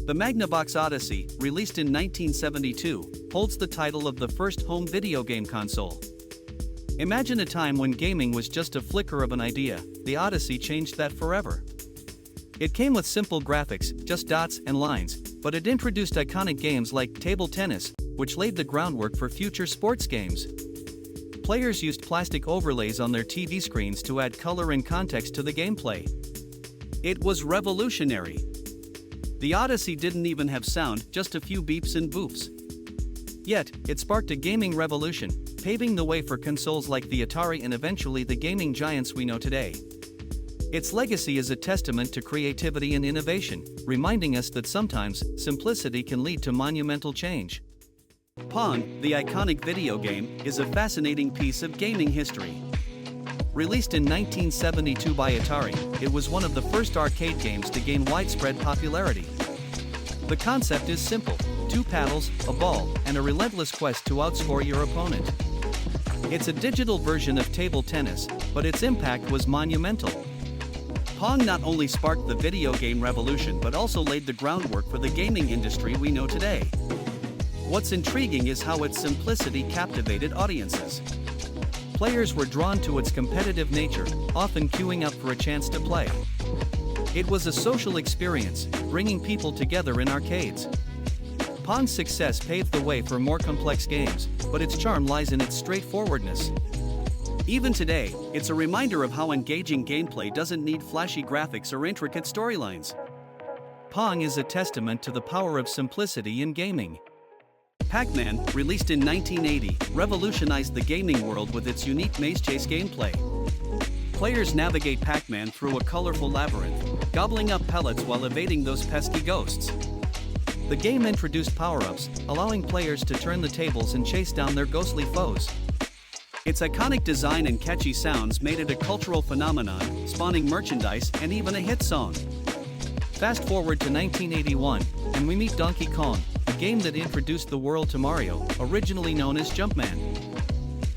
The Magnavox Odyssey, released in 1972, holds the title of the first home video game console. Imagine a time when gaming was just a flicker of an idea. The Odyssey changed that forever. It came with simple graphics, just dots and lines, but it introduced iconic games like table tennis, which laid the groundwork for future sports games. Players used plastic overlays on their TV screens to add color and context to the gameplay. It was revolutionary. The Odyssey didn't even have sound, just a few beeps and boofs. Yet, it sparked a gaming revolution, paving the way for consoles like the Atari and eventually the gaming giants we know today. Its legacy is a testament to creativity and innovation, reminding us that sometimes, simplicity can lead to monumental change. Pong, the iconic video game, is a fascinating piece of gaming history. Released in 1972 by Atari, it was one of the first arcade games to gain widespread popularity. The concept is simple: 2 paddles, a ball, and a relentless quest to outscore your opponent. It's a digital version of table tennis, but its impact was monumental. Pong not only sparked the video game revolution but also laid the groundwork for the gaming industry we know today. What's intriguing is how its simplicity captivated audiences. Players were drawn to its competitive nature, often queuing up for a chance to play. It was a social experience, bringing people together in arcades. Pong's success paved the way for more complex games, but its charm lies in its straightforwardness. Even today, it's a reminder of how engaging gameplay doesn't need flashy graphics or intricate storylines. Pong is a testament to the power of simplicity in gaming. Pac-Man, released in 1980, revolutionized the gaming world with its unique maze chase gameplay. Players navigate Pac-Man through a colorful labyrinth, gobbling up pellets while evading those pesky ghosts. The game introduced power-ups, allowing players to turn the tables and chase down their ghostly foes. Its iconic design and catchy sounds made it a cultural phenomenon, spawning merchandise and even a hit song. Fast forward to 1981, and we meet Donkey Kong, a game that introduced the world to Mario, originally known as Jumpman.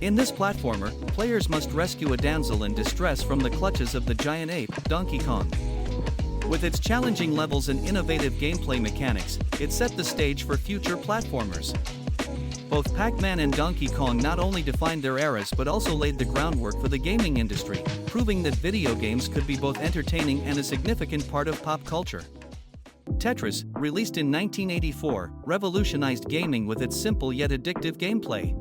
In this platformer, players must rescue a damsel in distress from the clutches of the giant ape, Donkey Kong. With its challenging levels and innovative gameplay mechanics, it set the stage for future platformers. Both Pac-Man and Donkey Kong not only defined their eras but also laid the groundwork for the gaming industry, proving that video games could be both entertaining and a significant part of pop culture. Tetris, released in 1984, revolutionized gaming with its simple yet addictive gameplay.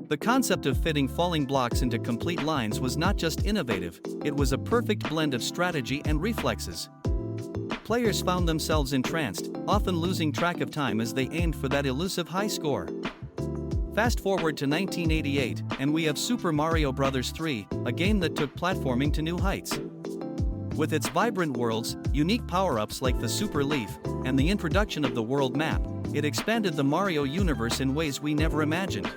The concept of fitting falling blocks into complete lines was not just innovative, it was a perfect blend of strategy and reflexes. Players found themselves entranced, often losing track of time as they aimed for that elusive high score. Fast forward to 1988, and we have Super Mario Bros. 3, a game that took platforming to new heights. With its vibrant worlds, unique power-ups like the Super Leaf, and the introduction of the world map, it expanded the Mario universe in ways we never imagined.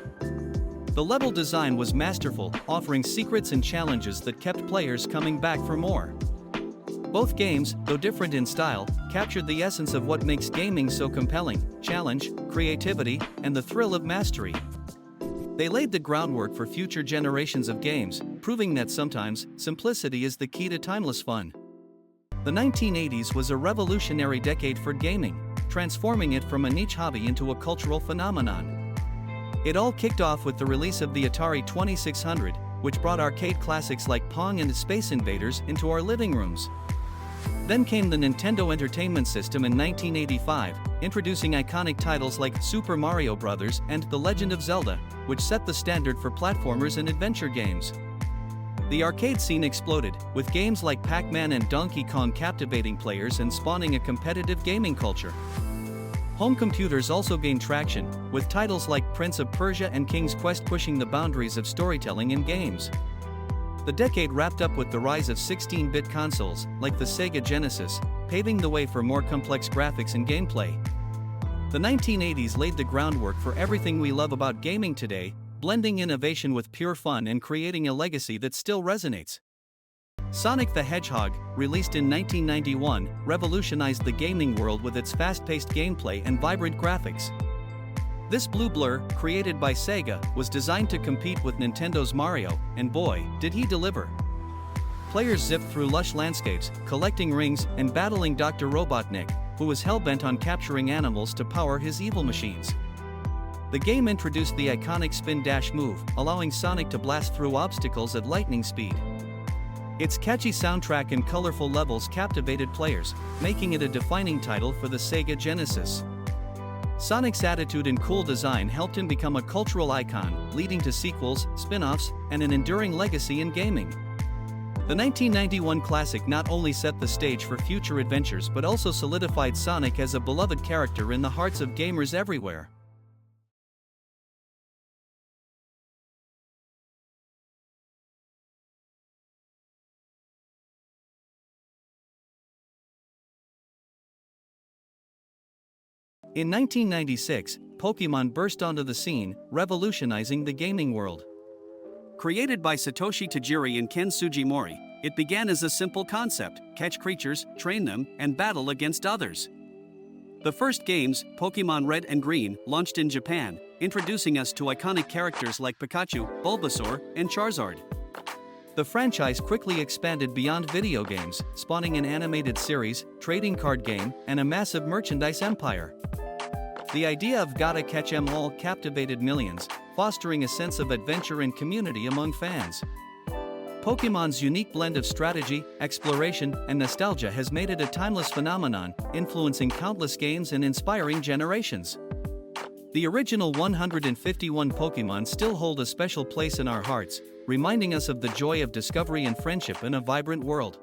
The level design was masterful, offering secrets and challenges that kept players coming back for more. Both games, though different in style, captured the essence of what makes gaming so compelling: challenge, creativity, and the thrill of mastery. They laid the groundwork for future generations of games, proving that sometimes, simplicity is the key to timeless fun. The 1980s was a revolutionary decade for gaming, transforming it from a niche hobby into a cultural phenomenon. It all kicked off with the release of the Atari 2600, which brought arcade classics like Pong and Space Invaders into our living rooms. Then came the Nintendo Entertainment System in 1985, introducing iconic titles like Super Mario Bros. And The Legend of Zelda, which set the standard for platformers and adventure games. The arcade scene exploded, with games like Pac-Man and Donkey Kong captivating players and spawning a competitive gaming culture. Home computers also gained traction, with titles like Prince of Persia and King's Quest pushing the boundaries of storytelling in games. The decade wrapped up with the rise of 16-bit consoles, like the Sega Genesis, paving the way for more complex graphics and gameplay. The 1980s laid the groundwork for everything we love about gaming today, blending innovation with pure fun and creating a legacy that still resonates. Sonic the Hedgehog, released in 1991, revolutionized the gaming world with its fast-paced gameplay and vibrant graphics. This blue blur, created by Sega, was designed to compete with Nintendo's Mario, and boy, did he deliver. Players zipped through lush landscapes, collecting rings, and battling Dr. Robotnik, who was hell-bent on capturing animals to power his evil machines. The game introduced the iconic spin-dash move, allowing Sonic to blast through obstacles at lightning speed. Its catchy soundtrack and colorful levels captivated players, making it a defining title for the Sega Genesis. Sonic's attitude and cool design helped him become a cultural icon, leading to sequels, spin-offs, and an enduring legacy in gaming. The 1991 classic not only set the stage for future adventures but also solidified Sonic as a beloved character in the hearts of gamers everywhere. In 1996, Pokémon burst onto the scene, revolutionizing the gaming world. Created by Satoshi Tajiri and Ken Sugimori, it began as a simple concept: catch creatures, train them, and battle against others. The first games, Pokémon Red and Green, launched in Japan, introducing us to iconic characters like Pikachu, Bulbasaur, and Charizard. The franchise quickly expanded beyond video games, spawning an animated series, trading card game, and a massive merchandise empire. The idea of gotta catch 'em all captivated millions, fostering a sense of adventure and community among fans. Pokémon's unique blend of strategy, exploration, and nostalgia has made it a timeless phenomenon, influencing countless games and inspiring generations. The original 151 Pokémon still hold a special place in our hearts, reminding us of the joy of discovery and friendship in a vibrant world.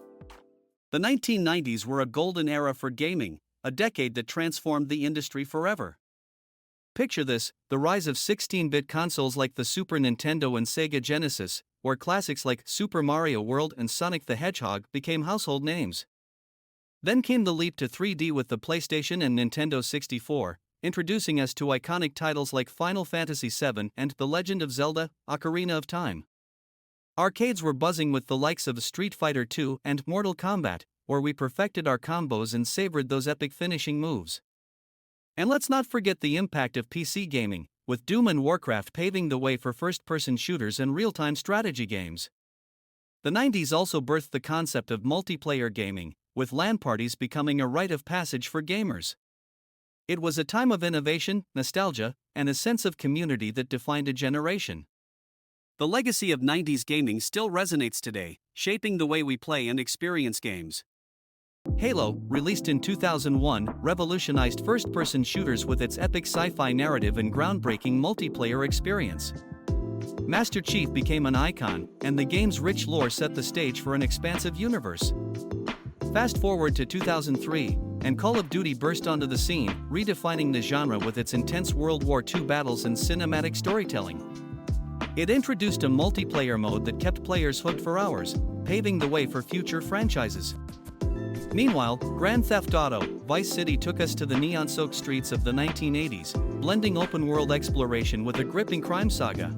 The 1990s were a golden era for gaming, a decade that transformed the industry forever. Picture this: the rise of 16-bit consoles like the Super Nintendo and Sega Genesis, where classics like Super Mario World and Sonic the Hedgehog became household names. Then came the leap to 3D with the PlayStation and Nintendo 64, introducing us to iconic titles like Final Fantasy VII and The Legend of Zelda: Ocarina of Time. Arcades were buzzing with the likes of Street Fighter II and Mortal Kombat, where we perfected our combos and savored those epic finishing moves. And let's not forget the impact of PC gaming, with Doom and Warcraft paving the way for first-person shooters and real-time strategy games. The 90s also birthed the concept of multiplayer gaming, with LAN parties becoming a rite of passage for gamers. It was a time of innovation, nostalgia, and a sense of community that defined a generation. The legacy of 90s gaming still resonates today, shaping the way we play and experience games. Halo, released in 2001, revolutionized first-person shooters with its epic sci-fi narrative and groundbreaking multiplayer experience. Master Chief became an icon, and the game's rich lore set the stage for an expansive universe. Fast forward to 2003, and Call of Duty burst onto the scene, redefining the genre with its intense World War II battles and cinematic storytelling. It introduced a multiplayer mode that kept players hooked for hours, paving the way for future franchises. Meanwhile, Grand Theft Auto: Vice City took us to the neon-soaked streets of the 1980s, blending open-world exploration with a gripping crime saga.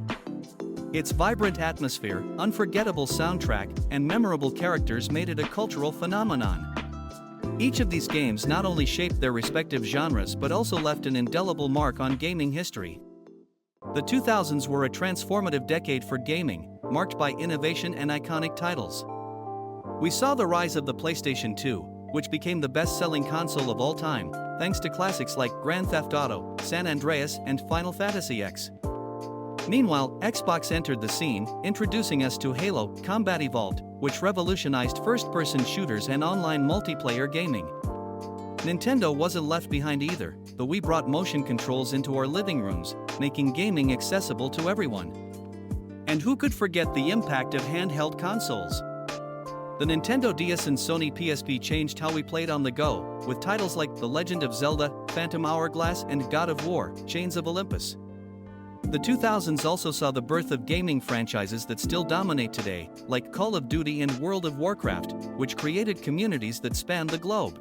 Its vibrant atmosphere, unforgettable soundtrack, and memorable characters made it a cultural phenomenon. Each of these games not only shaped their respective genres but also left an indelible mark on gaming history. The 2000s were a transformative decade for gaming, marked by innovation and iconic titles. We saw the rise of the PlayStation 2, which became the best-selling console of all time, thanks to classics like Grand Theft Auto, San Andreas, and Final Fantasy X. Meanwhile, Xbox entered the scene, introducing us to Halo: Combat Evolved, which revolutionized first-person shooters and online multiplayer gaming. Nintendo wasn't left behind either, but we brought motion controls into our living rooms, making gaming accessible to everyone. And who could forget the impact of handheld consoles? The Nintendo DS and Sony PSP changed how we played on the go, with titles like The Legend of Zelda, Phantom Hourglass, and God of War: Chains of Olympus. The 2000s also saw the birth of gaming franchises that still dominate today, like Call of Duty and World of Warcraft, which created communities that span the globe.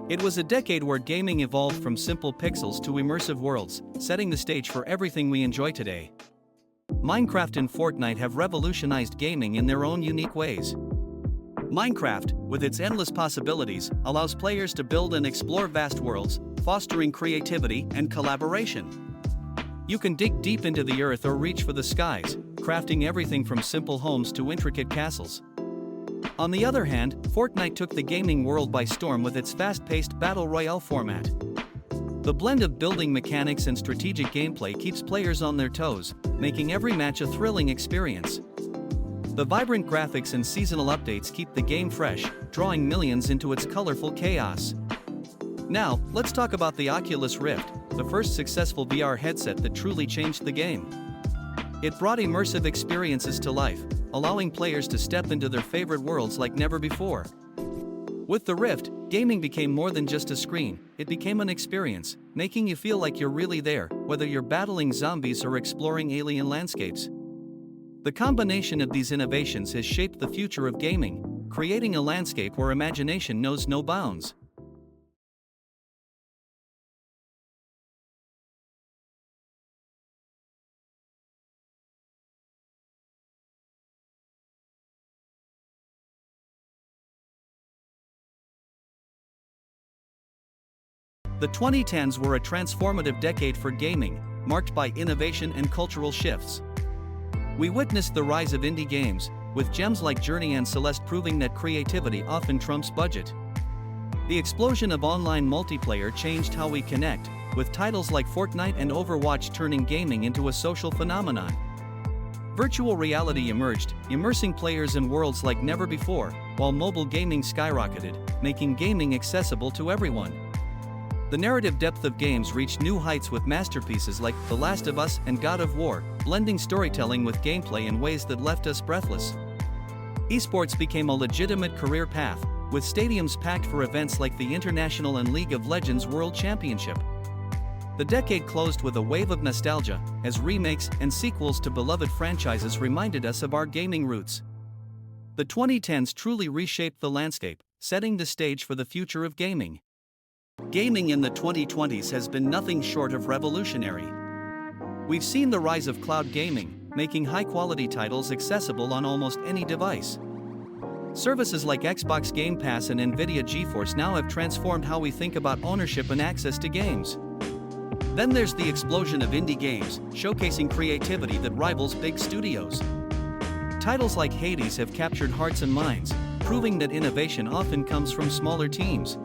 It was a decade where gaming evolved from simple pixels to immersive worlds, setting the stage for everything we enjoy today. Minecraft and Fortnite have revolutionized gaming in their own unique ways. Minecraft, with its endless possibilities, allows players to build and explore vast worlds, fostering creativity and collaboration. You can dig deep into the earth or reach for the skies, crafting everything from simple homes to intricate castles. On the other hand, Fortnite took the gaming world by storm with its fast-paced battle royale format. The blend of building mechanics and strategic gameplay keeps players on their toes, making every match a thrilling experience. The vibrant graphics and seasonal updates keep the game fresh, drawing millions into its colorful chaos. Now, let's talk about the Oculus Rift, the first successful VR headset that truly changed the game. It brought immersive experiences to life, allowing players to step into their favorite worlds like never before. With the Rift, gaming became more than just a screen, it became an experience, making you feel like you're really there, whether you're battling zombies or exploring alien landscapes. The combination of these innovations has shaped the future of gaming, creating a landscape where imagination knows no bounds. The 2010s were a transformative decade for gaming, marked by innovation and cultural shifts. We witnessed the rise of indie games, with gems like Journey and Celeste proving that creativity often trumps budget. The explosion of online multiplayer changed how we connect, with titles like Fortnite and Overwatch turning gaming into a social phenomenon. Virtual reality emerged, immersing players in worlds like never before, while mobile gaming skyrocketed, making gaming accessible to everyone. The narrative depth of games reached new heights with masterpieces like The Last of Us and God of War, blending storytelling with gameplay in ways that left us breathless. Esports became a legitimate career path, with stadiums packed for events like the International and League of Legends World Championship. The decade closed with a wave of nostalgia, as remakes and sequels to beloved franchises reminded us of our gaming roots. The 2010s truly reshaped the landscape, setting the stage for the future of gaming. Gaming in the 2020s has been nothing short of revolutionary. We've seen the rise of cloud gaming, making high-quality titles accessible on almost any device. Services like Xbox Game Pass and Nvidia GeForce now have transformed how we think about ownership and access to games. Then there's the explosion of indie games, showcasing creativity that rivals big studios. Titles like Hades have captured hearts and minds, proving that innovation often comes from smaller teams.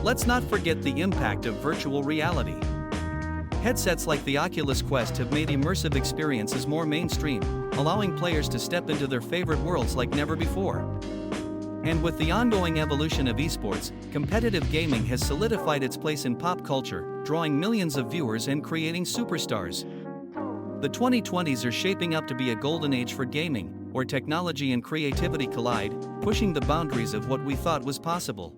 Let's not forget the impact of virtual reality. Headsets like the Oculus Quest have made immersive experiences more mainstream, allowing players to step into their favorite worlds like never before. And with the ongoing evolution of esports, competitive gaming has solidified its place in pop culture, drawing millions of viewers and creating superstars. The 2020s are shaping up to be a golden age for gaming, where technology and creativity collide, pushing the boundaries of what we thought was possible.